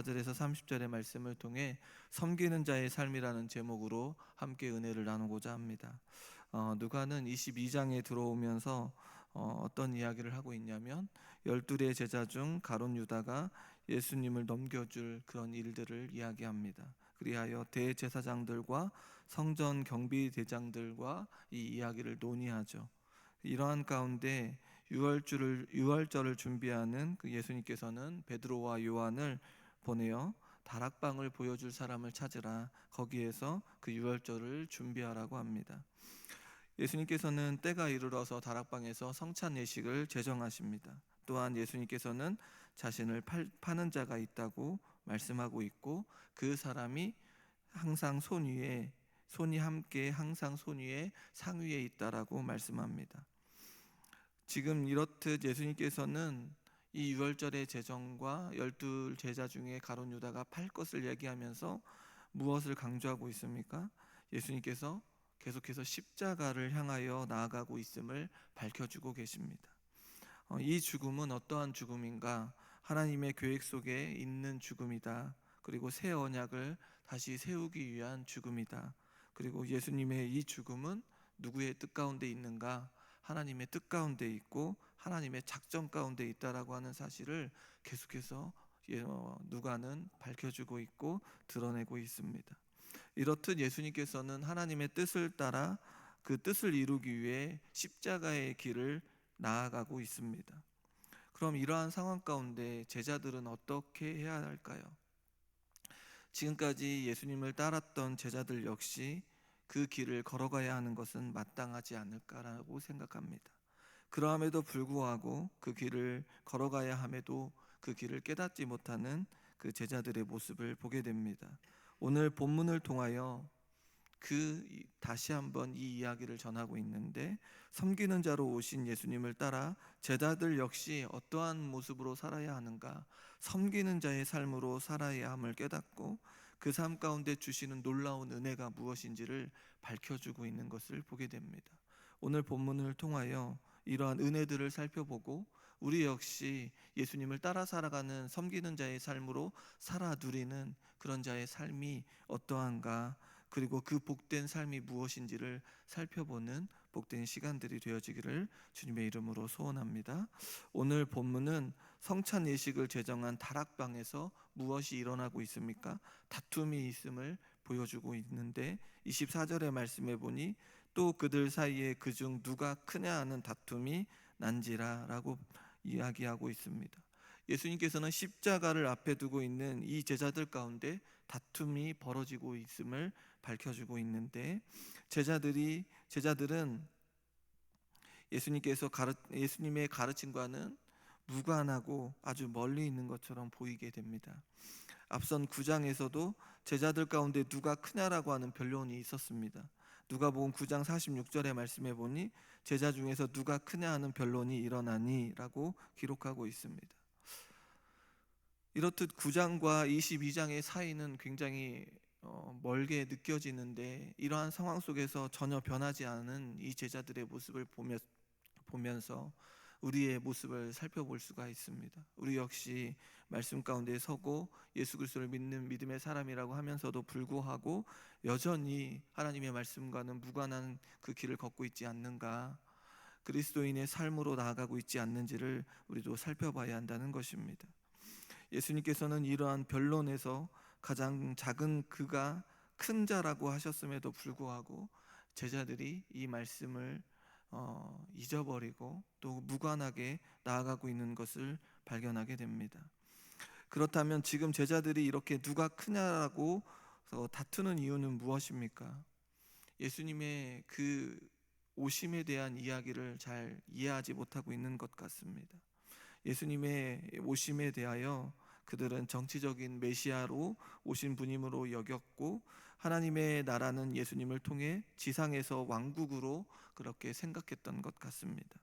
24절에서 30절의 말씀을 통해 섬기는 자의 삶이라는 제목으로 함께 은혜를 나누고자 합니다. 누가는 22장에 들어오면서 어떤 이야기를 하고 있냐면 12의 제자 중 가룟 유다가 예수님을 넘겨줄 그런 일들을 이야기합니다. 그리하여 대제사장들과 성전 경비대장들과 이 이야기를 논의하죠. 이러한 가운데 유월절을 준비하는 그 예수님께서는 베드로와 요한을 보내어 다락방을 보여줄 사람을 찾으라, 거기에서 그 유월절을 준비하라고 합니다. 예수님께서는 때가 이르러서 다락방에서 성찬 예식을 제정하십니다. 또한 예수님께서는 자신을 파는 자가 있다고 말씀하고 있고, 그 사람이 항상 손이 함께 항상 손 위에 상 위에 있다라고 말씀합니다. 지금 이렇듯 예수님께서는 이 유월절의 제정과 12 제자 중에 가룟 유다가 팔 것을 얘기하면서 무엇을 강조하고 있습니까? 예수님께서 계속해서 십자가를 향하여 나아가고 있음을 밝혀주고 계십니다. 이 죽음은 어떠한 죽음인가? 하나님의 계획 속에 있는 죽음이다. 그리고 새 언약을 다시 세우기 위한 죽음이다. 그리고 예수님의 이 죽음은 누구의 뜻 가운데 있는가? 하나님의 뜻 가운데 있고 하나님의 작전 가운데 있다라고 하는 사실을 계속해서 누가는 밝혀주고 있고 드러내고 있습니다. 이렇듯 예수님께서는 하나님의 뜻을 따라 그 뜻을 이루기 위해 십자가의 길을 나아가고 있습니다. 그럼 이러한 상황 가운데 제자들은 어떻게 해야 할까요? 지금까지 예수님을 따랐던 제자들 역시 그 길을 걸어가야 하는 것은 마땅하지 않을까라고 생각합니다. 그러함에도 불구하고 그 길을 걸어가야 함에도 그 길을 깨닫지 못하는 그 제자들의 모습을 보게 됩니다. 오늘 본문을 통하여 다시 한번 이 이야기를 전하고 있는데, 섬기는 자로 오신 예수님을 따라 제자들 역시 어떠한 모습으로 살아야 하는가, 섬기는 자의 삶으로 살아야 함을 깨닫고 그 삶 가운데 주시는 놀라운 은혜가 무엇인지를 밝혀주고 있는 것을 보게 됩니다. 오늘 본문을 통하여 이러한 은혜들을 살펴보고 우리 역시 예수님을 따라 살아가는 섬기는 자의 삶으로 살아 누리는 그런 자의 삶이 어떠한가, 그리고 그 복된 삶이 무엇인지를 살펴보는 복된 시간들이 되어지기를 주님의 이름으로 소원합니다. 오늘 본문은 성찬 예식을 제정한 다락방에서 무엇이 일어나고 있습니까? 다툼이 있음을 보여주고 있는데, 24절의 말씀에 보니 또 그들 사이에 그중 누가 크냐 하는 다툼이 난지라 라고 이야기하고 있습니다. 예수님께서는 십자가를 앞에 두고 있는 이 제자들 가운데 다툼이 벌어지고 있음을 밝혀주고 있는데, 제자들은 예수님의 가르침과는 무관하고 아주 멀리 있는 것처럼 보이게 됩니다. 앞선 9장에서도 제자들 가운데 누가 크냐라고 하는 변론이 있었습니다. 누가복음 9장 46절의 말씀에 보니 제자 중에서 누가 크냐 하는 변론이 일어나니 라고 기록하고 있습니다. 이렇듯 9장과 22장의 사이는 굉장히 멀게 느껴지는데, 이러한 상황 속에서 전혀 변하지 않은 이 제자들의 모습을 보면서 우리의 모습을 살펴볼 수가 있습니다. 우리 역시 말씀 가운데 서고 예수 그리스도를 믿는 믿음의 사람이라고 하면서도 불구하고 여전히 하나님의 말씀과는 무관한 그 길을 걷고 있지 않는가, 그리스도인의 삶으로 나아가고 있지 않는지를 우리도 살펴봐야 한다는 것입니다. 예수님께서는 이러한 변론에서 가장 작은 그가 큰 자라고 하셨음에도 불구하고 제자들이 이 말씀을 잊어버리고 또 무관하게 나아가고 있는 것을 발견하게 됩니다. 그렇다면 지금 제자들이 이렇게 누가 크냐라고 다투는 이유는 무엇입니까? 예수님의 그 오심에 대한 이야기를 잘 이해하지 못하고 있는 것 같습니다. 예수님의 오심에 대하여 그들은 정치적인 메시아로 오신 분임으로 여겼고, 하나님의 나라는 예수님을 통해 지상에서 왕국으로 그렇게 생각했던 것 같습니다.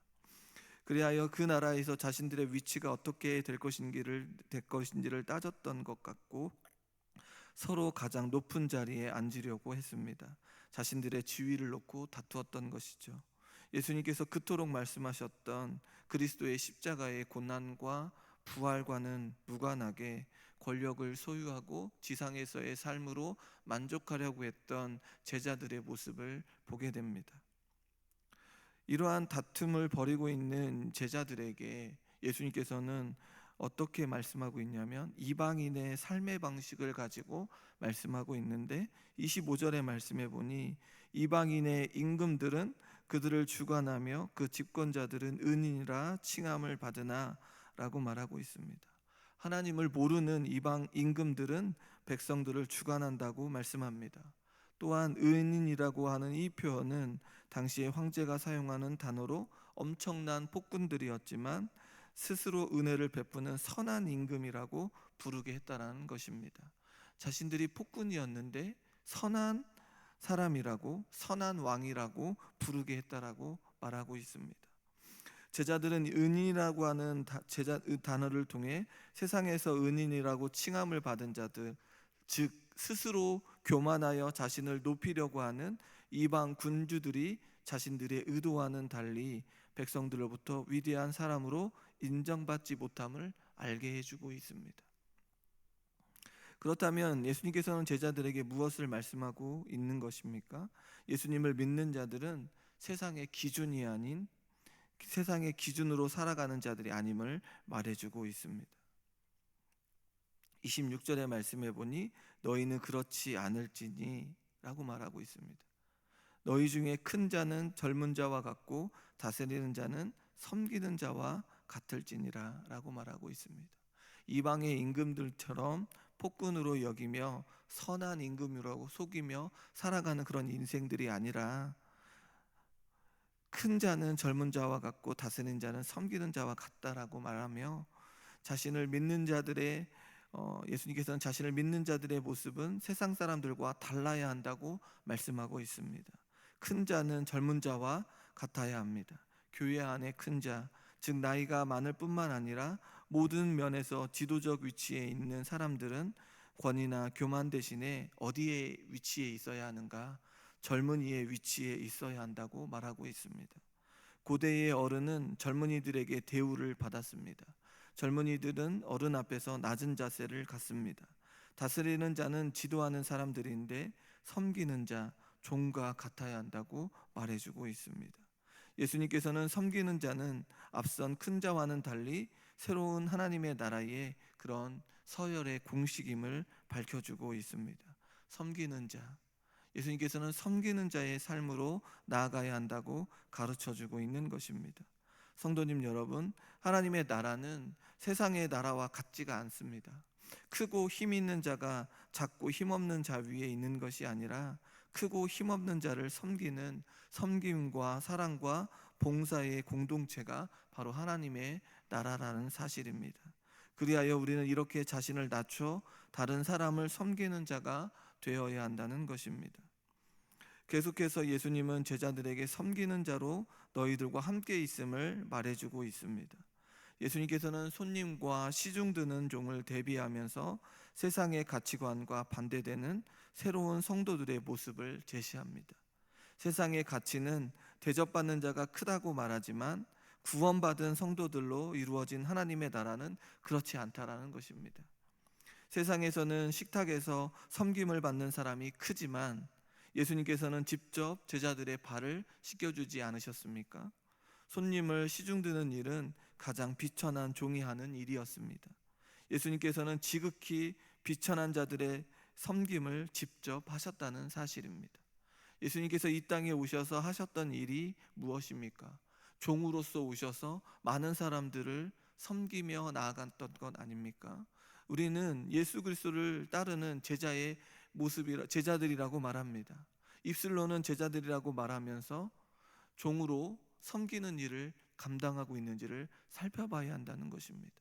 그리하여 그 나라에서 자신들의 위치가 어떻게 될 것인지를 따졌던 것 같고, 서로 가장 높은 자리에 앉으려고 했습니다. 자신들의 지위를 놓고 다투었던 것이죠. 예수님께서 그토록 말씀하셨던 그리스도의 십자가의 고난과 부활과는 무관하게 권력을 소유하고 지상에서의 삶으로 만족하려고 했던 제자들의 모습을 보게 됩니다. 이러한 다툼을 벌이고 있는 제자들에게 예수님께서는 어떻게 말씀하고 있냐면 이방인의 삶의 방식을 가지고 말씀하고 있는데 25절의 말씀에 보니 이방인의 임금들은 그들을 주관하며 그 집권자들은 은인이라 칭함을 받으나 라고 말하고 있습니다. 하나님을 모르는 이방 임금들은 백성들을 주관한다고 말씀합니다. 또한 은인이라고 하는 이 표현은 당시에 황제가 사용하는 단어로 엄청난 폭군들이었지만 스스로 은혜를 베푸는 선한 임금이라고 부르게 했다라는 것입니다. 자신들이 폭군이었는데 선한 사람이라고, 선한 왕이라고 부르게 했다라고 말하고 있습니다. 제자들은 은인이라고 하는 단어를 통해 세상에서 은인이라고 칭함을 받은 자들, 즉 스스로 교만하여 자신을 높이려고 하는 이방 군주들이 자신들의 의도와는 달리 백성들로부터 위대한 사람으로 인정받지 못함을 알게 해주고 있습니다. 그렇다면 예수님께서는 제자들에게 무엇을 말씀하고 있는 것입니까? 예수님을 믿는 자들은 세상의 기준이 아닌 세상의 기준으로 살아가는 자들이 아님을 말해주고 있습니다. 26절의 말씀에 보니 너희는 그렇지 않을지니 라고 말하고 있습니다. 너희 중에 큰 자는 젊은 자와 같고 다스리는 자는 섬기는 자와 같을지니라 라고 말하고 있습니다. 이방의 임금들처럼 폭군으로 여기며 선한 임금이라고 속이며 살아가는 그런 인생들이 아니라 큰 자는 젊은 자와 같고 다스리는 자는 섬기는 자와 같다라고 말하며 자신을 믿는 자들의 예수님께서는 자신을 믿는 자들의 모습은 세상 사람들과 달라야 한다고 말씀하고 있습니다. 큰 자는 젊은 자와 같아야 합니다. 교회 안에 큰 자, 즉 나이가 많을 뿐만 아니라 모든 면에서 지도적 위치에 있는 사람들은 권위나 교만 대신에 어디에 위치해 있어야 하는가? 젊은이의 위치에 있어야 한다고 말하고 있습니다. 고대의 어른은 젊은이들에게 대우를 받았습니다. 젊은이들은 어른 앞에서 낮은 자세를 갖습니다. 다스리는 자는 지도하는 사람들인데 섬기는 자, 종과 같아야 한다고 말해주고 있습니다. 예수님께서는 섬기는 자는 앞선 큰 자와는 달리 새로운 하나님의 나라의 그런 서열의 공식임을 밝혀주고 있습니다. 섬기는 자, 예수님께서는 섬기는 자의 삶으로 나아가야 한다고 가르쳐주고 있는 것입니다. 성도님 여러분, 하나님의 나라는 세상의 나라와 같지가 않습니다. 크고 힘 있는 자가 작고 힘없는 자 위에 있는 것이 아니라 크고 힘없는 자를 섬기는 섬김과 사랑과 봉사의 공동체가 바로 하나님의 나라라는 사실입니다. 그리하여 우리는 이렇게 자신을 낮춰 다른 사람을 섬기는 자가 되어야 한다는 것입니다. 계속해서 예수님은 제자들에게 섬기는 자로 너희들과 함께 있음을 말해주고 있습니다. 예수님께서는 손님과 시중 드는 종을 대비하면서 세상의 가치관과 반대되는 새로운 성도들의 모습을 제시합니다. 세상의 가치는 대접받는 자가 크다고 말하지만 구원받은 성도들로 이루어진 하나님의 나라는 그렇지 않다라는 것입니다. 세상에서는 식탁에서 섬김을 받는 사람이 크지만 예수님께서는 직접 제자들의 발을 씻겨주지 않으셨습니까? 손님을 시중 드는 일은 가장 비천한 종이 하는 일이었습니다. 예수님께서는 지극히 비천한 자들의 섬김을 직접 하셨다는 사실입니다. 예수님께서 이 땅에 오셔서 하셨던 일이 무엇입니까? 종으로서 오셔서 많은 사람들을 섬기며 나아갔던 것 아닙니까? 우리는 예수 그리스도를 따르는 제자의 제자들이라고 말합니다. 입술로는 제자들이라고 말하면서 종으로 섬기는 일을 감당하고 있는지를 살펴봐야 한다는 것입니다.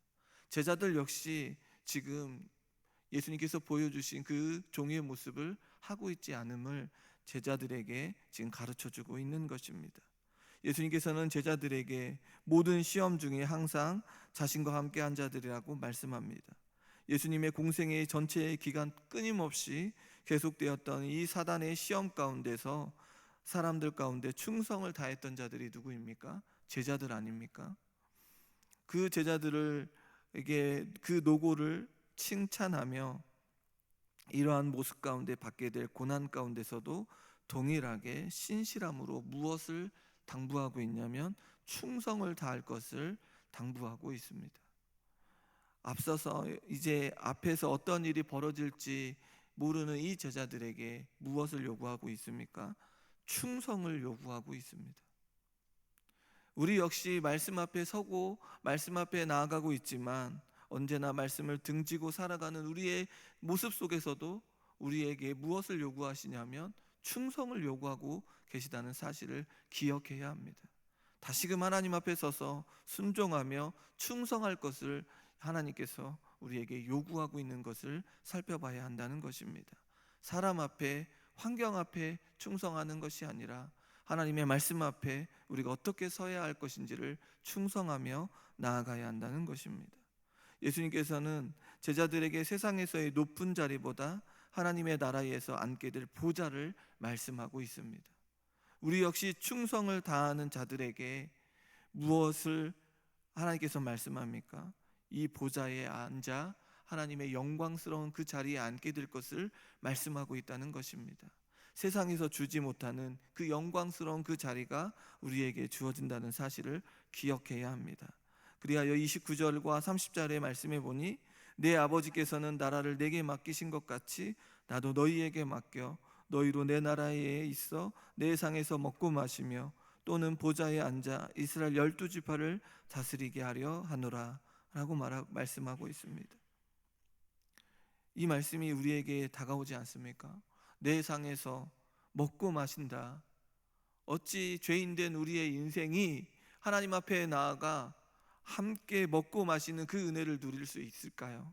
제자들 역시 지금 예수님께서 보여주신 그 종의 모습을 하고 있지 않음을 제자들에게 지금 가르쳐주고 있는 것입니다. 예수님께서는 제자들에게 모든 시험 중에 항상 자신과 함께 한 자들이라고 말씀합니다. 예수님의 공생의 전체의 기간 끊임없이 계속되었던 이 사단의 시험 가운데서 사람들 가운데 충성을 다했던 자들이 누구입니까? 제자들 아닙니까? 그 제자들에게 그 노고를 칭찬하며 이러한 모습 가운데 받게 될 고난 가운데서도 동일하게 신실함으로 무엇을 당부하고 있냐면 충성을 다할 것을 당부하고 있습니다. 앞서서 이제 앞에서 어떤 일이 벌어질지 모르는 이 제자들에게 무엇을 요구하고 있습니까? 충성을 요구하고 있습니다. 우리 역시 말씀 앞에 서고 말씀 앞에 나아가고 있지만 언제나 말씀을 등지고 살아가는 우리의 모습 속에서도 우리에게 무엇을 요구하시냐면 충성을 요구하고 계시다는 사실을 기억해야 합니다. 다시금 하나님 앞에 서서 순종하며 충성할 것을 하나님께서 우리에게 요구하고 있는 것을 살펴봐야 한다는 것입니다. 사람 앞에, 환경 앞에 충성하는 것이 아니라 하나님의 말씀 앞에 우리가 어떻게 서야 할 것인지를 충성하며 나아가야 한다는 것입니다. 예수님께서는 제자들에게 세상에서의 높은 자리보다 하나님의 나라에서 앉게 될 보좌를 말씀하고 있습니다. 우리 역시 충성을 다하는 자들에게 무엇을 하나님께서 말씀합니까? 이 보좌에 앉아 하나님의 영광스러운 그 자리에 앉게 될 것을 말씀하고 있다는 것입니다. 세상에서 주지 못하는 그 영광스러운 그 자리가 우리에게 주어진다는 사실을 기억해야 합니다. 그리하여 29절과 30절의 말씀에 보니 내 아버지께서는 나라를 내게 맡기신 것 같이 나도 너희에게 맡겨 너희로 내 나라에 있어 내 상에서 먹고 마시며 또는 보좌에 앉아 이스라엘 12지파를 다스리게 하려 하노라 라고 말씀하고 있습니다. 이 말씀이 우리에게 다가오지 않습니까? 내 상에서 먹고 마신다. 어찌 죄인된 우리의 인생이 하나님 앞에 나아가 함께 먹고 마시는 그 은혜를 누릴 수 있을까요?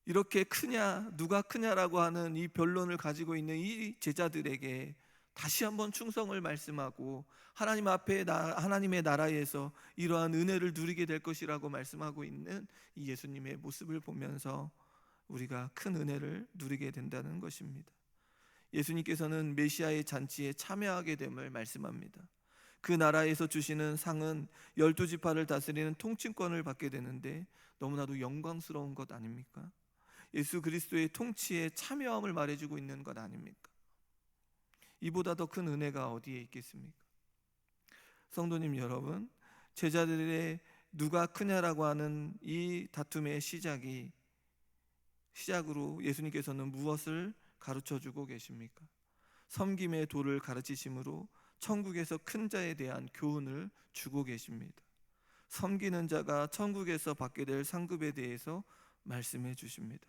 이렇게 크냐 누가 크냐라고 하는 이 변론을 가지고 있는 이 제자들에게 다시 한번 충성을 말씀하고 하나님 앞에 하나님의 나라에서 이러한 은혜를 누리게 될 것이라고 말씀하고 있는 이 예수님의 모습을 보면서 우리가 큰 은혜를 누리게 된다는 것입니다. 예수님께서는 메시아의 잔치에 참여하게 됨을 말씀합니다. 그 나라에서 주시는 상은 12지파를 다스리는 통치권을 받게 되는데 너무나도 영광스러운 것 아닙니까? 예수 그리스도의 통치에 참여함을 말해주고 있는 것 아닙니까? 이보다 더 큰 은혜가 어디에 있겠습니까? 성도님 여러분, 제자들의 누가 크냐라고 하는 이 다툼의 시작으로 예수님께서는 무엇을 가르쳐주고 계십니까? 섬김의 도를 가르치심으로 천국에서 큰 자에 대한 교훈을 주고 계십니다. 섬기는 자가 천국에서 받게 될 상급에 대해서 말씀해 주십니다.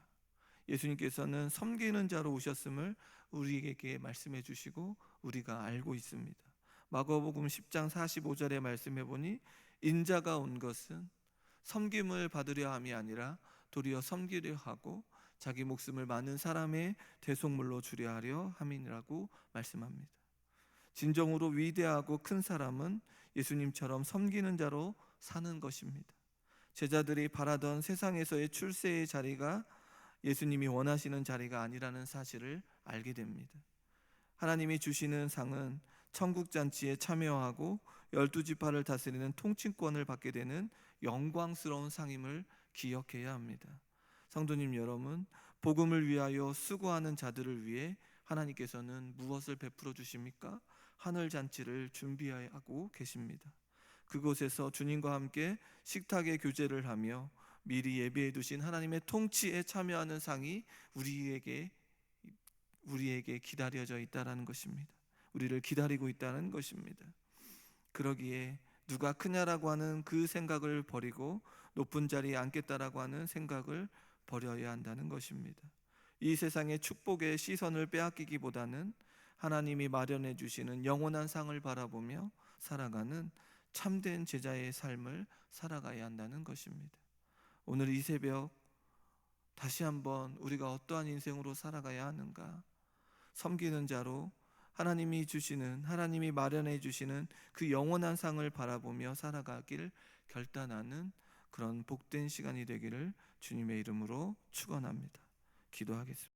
예수님께서는 섬기는 자로 오셨음을 우리에게 말씀해 주시고 우리가 알고 있습니다. 마가복음 10장 45절의 말씀해 보니 인자가 온 것은 섬김을 받으려 함이 아니라 도리어 섬기려 하고 자기 목숨을 많은 사람의 대속물로 주려 하려 함이라고 말씀합니다. 진정으로 위대하고 큰 사람은 예수님처럼 섬기는 자로 사는 것입니다. 제자들이 바라던 세상에서의 출세의 자리가 예수님이 원하시는 자리가 아니라는 사실을 알게 됩니다. 하나님이 주시는 상은 천국 잔치에 참여하고 12지파를 다스리는 통치권을 받게 되는 영광스러운 상임을 기억해야 합니다. 성도님 여러분, 복음을 위하여 수고하는 자들을 위해 하나님께서는 무엇을 베풀어 주십니까? 하늘 잔치를 준비하고 계십니다. 그곳에서 주님과 함께 식탁의 교제를 하며 미리 예비해 두신 하나님의 통치에 참여하는 상이 우리에게 기다려져 있다는 것입니다. 우리를 기다리고 있다는 것입니다. 그러기에 누가 크냐라고 하는 그 생각을 버리고 높은 자리에 앉겠다라고 하는 생각을 버려야 한다는 것입니다. 이 세상의 축복의 시선을 빼앗기기보다는 하나님이 마련해 주시는 영원한 상을 바라보며 살아가는 참된 제자의 삶을 살아가야 한다는 것입니다. 오늘 이 새벽 다시 한번 우리가 어떠한 인생으로 살아가야 하는가? 섬기는 자로 하나님이 마련해 주시는 그 영원한 상을 바라보며 살아가길 결단하는 그런 복된 시간이 되기를 주님의 이름으로 축원합니다. 기도하겠습니다.